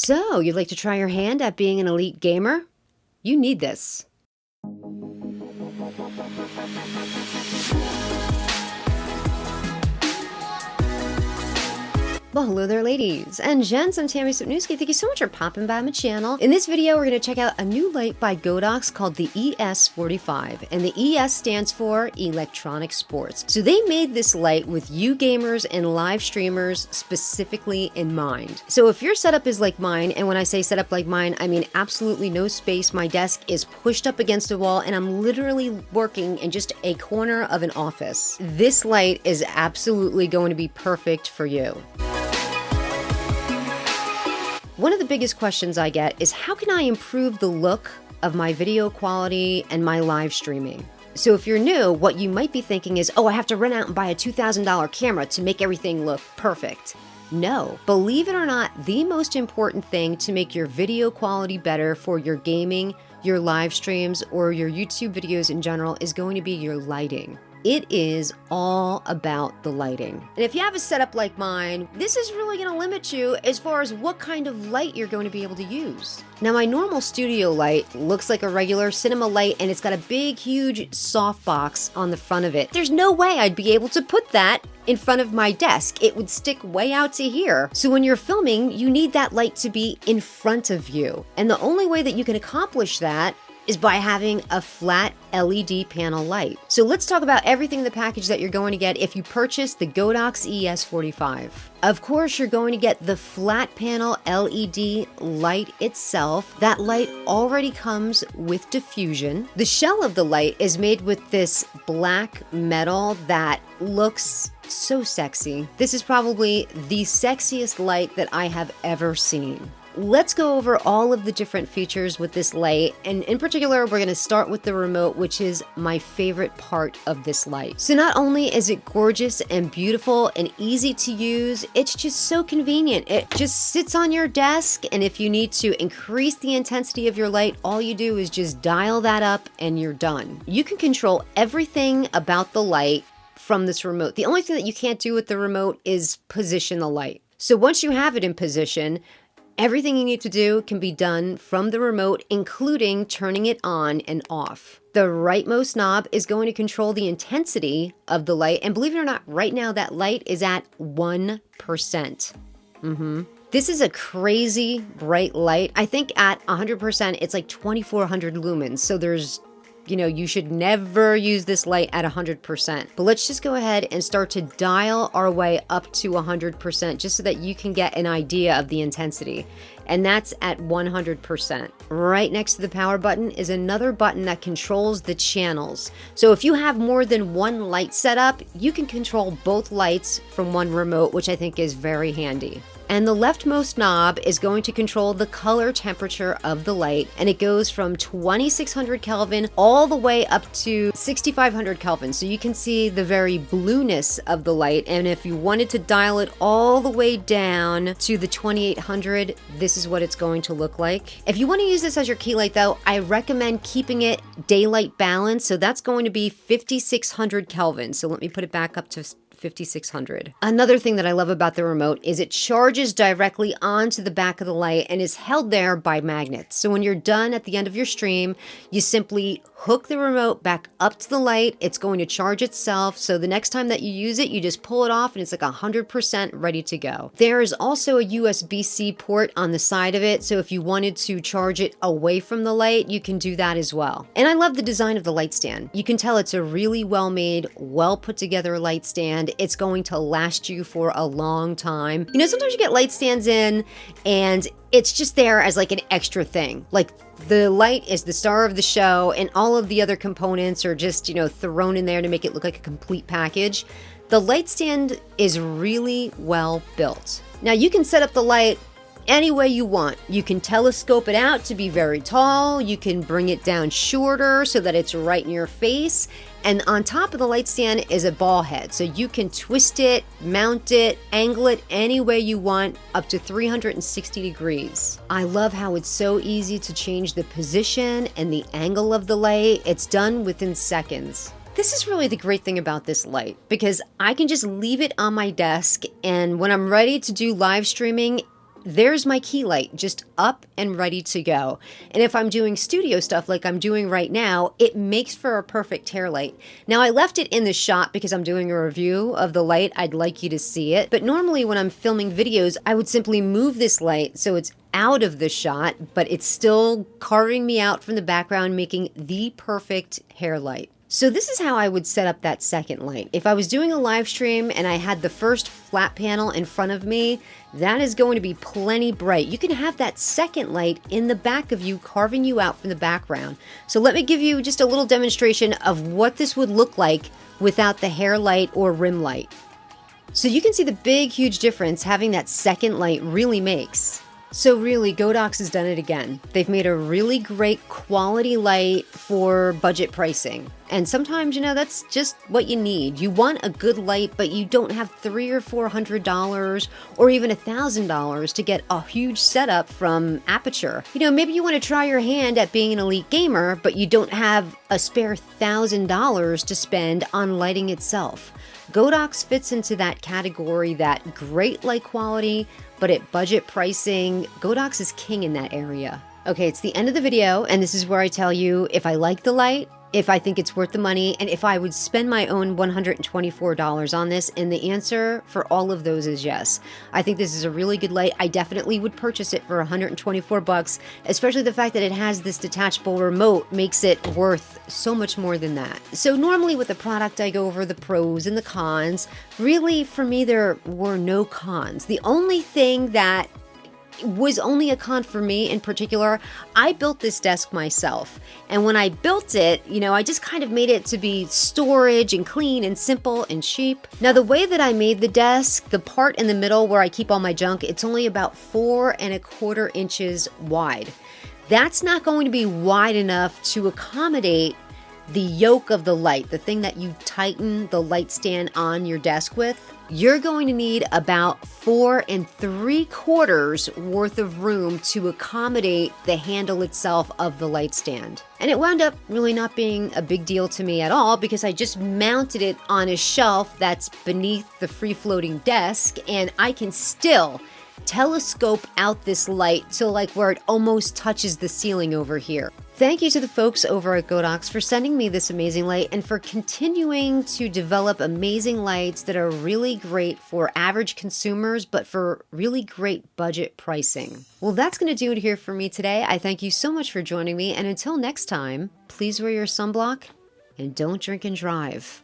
So, you'd like to try your hand at being an elite gamer? You need this. Well, hello there, ladies and gents. I'm Tammy Sipnewski. Thank you so much for popping by my channel. In this video, we're going to check out a new light by Godox called the ES45, and the ES stands for Electronic Sports. So they made this light with you gamers and live streamers specifically in mind. So if your setup is like mine, and when I say setup like mine, I mean absolutely no space. My desk is pushed up against a wall, and I'm literally working in just a corner of an office. This light is absolutely going to be perfect for you. One of the biggest questions I get is how can I improve the look of my video quality and my live streaming? So if you're new, what you might be thinking is, oh, I have to run out and buy a $2,000 camera to make everything look perfect. No, believe it or not, the most important thing to make your video quality better for your gaming, your live streams, or your YouTube videos in general is going to be your lighting. It is all about the lighting. And if you have a setup like mine, this is really going to limit you as far as what kind of light you're going to be able to use. Now, my normal studio light looks like a regular cinema light, and it's got a big, huge softbox on the front of it. There's no way I'd be able to put that in front of my desk. It would stick way out to here. So when you're filming, you need that light to be in front of you. And the only way that you can accomplish that is by having a flat LED panel light. So let's talk about everything in the package that you're going to get if you purchase the Godox ES45. Of course, you're going to get the flat panel LED light itself. That light already comes with diffusion. The shell of the light is made with this black metal that looks so sexy. This is probably the sexiest light that I have ever seen. Let's go over all of the different features with this light, and in particular, we're going to start with the remote, which is my favorite part of this light. So not only is it gorgeous and beautiful and easy to use, it's just so convenient. It just sits on your desk, and if you need to increase the intensity of your light, all you do is just dial that up and you're done. You can control everything about the light from this remote. The only thing that you can't do with the remote is position the light. So once you have it in position, everything you need to do can be done from the remote, including turning it on and off. The rightmost knob is going to control the intensity of the light, and believe it or not, right now that light is at 1%. This is a crazy bright light. I think at 100%, it's like 2,400 lumens, so you should never use this light at 100%. But let's just go ahead and start to dial our way up to 100% just so that you can get an idea of the intensity. And that's at 100%. Right next to the power button is another button that controls the channels. So if you have more than one light set up, you can control both lights from one remote, which I think is very handy. And the leftmost knob is going to control the color temperature of the light, and it goes from 2600 Kelvin all the way up to 6500 Kelvin. So you can see the very blueness of the light, and if you wanted to dial it all the way down to the 2800, this is what it's going to look like. If you want to use this as your key light though, I recommend keeping it daylight balanced, so that's going to be 5600 Kelvin. So let me put it back up to 5600. Another thing that I love about the remote is it charges directly onto the back of the light and is held there by magnets. So when you're done at the end of your stream, you simply hook the remote back up to the light. It's going to charge itself. So the next time that you use it, you just pull it off and it's like 100% ready to go. There is also a USB-C port on the side of it. So if you wanted to charge it away from the light, you can do that as well. And I love the design of the light stand. You can tell it's a really well-made, well put together light stand. It's going to last you for a long time. You know, sometimes you get light stands in and it's just there as like an extra thing. Like the light is the star of the show and all of the other components are just, thrown in there to make it look like a complete package. The light stand is really well built. Now you can set up the light any way you want. You can telescope it out to be very tall. You can bring it down shorter so that it's right in your face. And on top of the light stand is a ball head. So you can twist it, mount it, angle it any way you want, up to 360 degrees. I love how it's so easy to change the position and the angle of the light. It's done within seconds. This is really the great thing about this light, because I can just leave it on my desk, and when I'm ready to do live streaming, there's my key light just up and ready to go. And if I'm doing studio stuff like I'm doing right now, it makes for a perfect hair light. Now I left it in the shot because I'm doing a review of the light. I'd like you to see it. But normally when I'm filming videos, I would simply move this light so it's out of the shot, but it's still carving me out from the background, making the perfect hair light. So this is how I would set up that second light. If I was doing a live stream and I had the first flat panel in front of me, that is going to be plenty bright. You can have that second light in the back of you, carving you out from the background. So let me give you just a little demonstration of what this would look like without the hair light or rim light. So you can see the big, huge difference having that second light really makes. So really, Godox has done it again. They've made a really great quality light for budget pricing. And sometimes, you know, that's just what you need. You want a good light, but you don't have $300 or $400 or even $1,000 to get a huge setup from Aperture. You know, maybe you want to try your hand at being an elite gamer, but you don't have a spare $1,000 to spend on lighting itself. Godox fits into that category, that great light quality, but at budget pricing. Godox is king in that area. Okay, it's the end of the video, and this is where I tell you if I like the light, if I think it's worth the money, and if I would spend my own $124 on this, and the answer for all of those is yes. I think this is a really good light. I definitely would purchase it for 124 bucks, especially the fact that it has this detachable remote makes it worth so much more than that. So normally with a product, I go over the pros and the cons. Really, for me, there were no cons. The only thing that was only a con for me in particular, I built this desk myself. And when I built it, you know, I just kind of made it to be storage and clean and simple and cheap. Now, the way that I made the desk, the part in the middle where I keep all my junk, it's only about 4¼ inches wide. That's not going to be wide enough to accommodate the yoke of the light, the thing that you tighten the light stand on your desk with. You're going to need about 4¾ worth of room to accommodate the handle itself of the light stand. And it wound up really not being a big deal to me at all because I just mounted it on a shelf that's beneath the free-floating desk, and I can still telescope out this light to like where it almost touches the ceiling over here. Thank you to the folks over at Godox for sending me this amazing light and for continuing to develop amazing lights that are really great for average consumers, but for really great budget pricing. Well, that's going to do it here for me today. I thank you so much for joining me, and until next time, please wear your sunblock and don't drink and drive.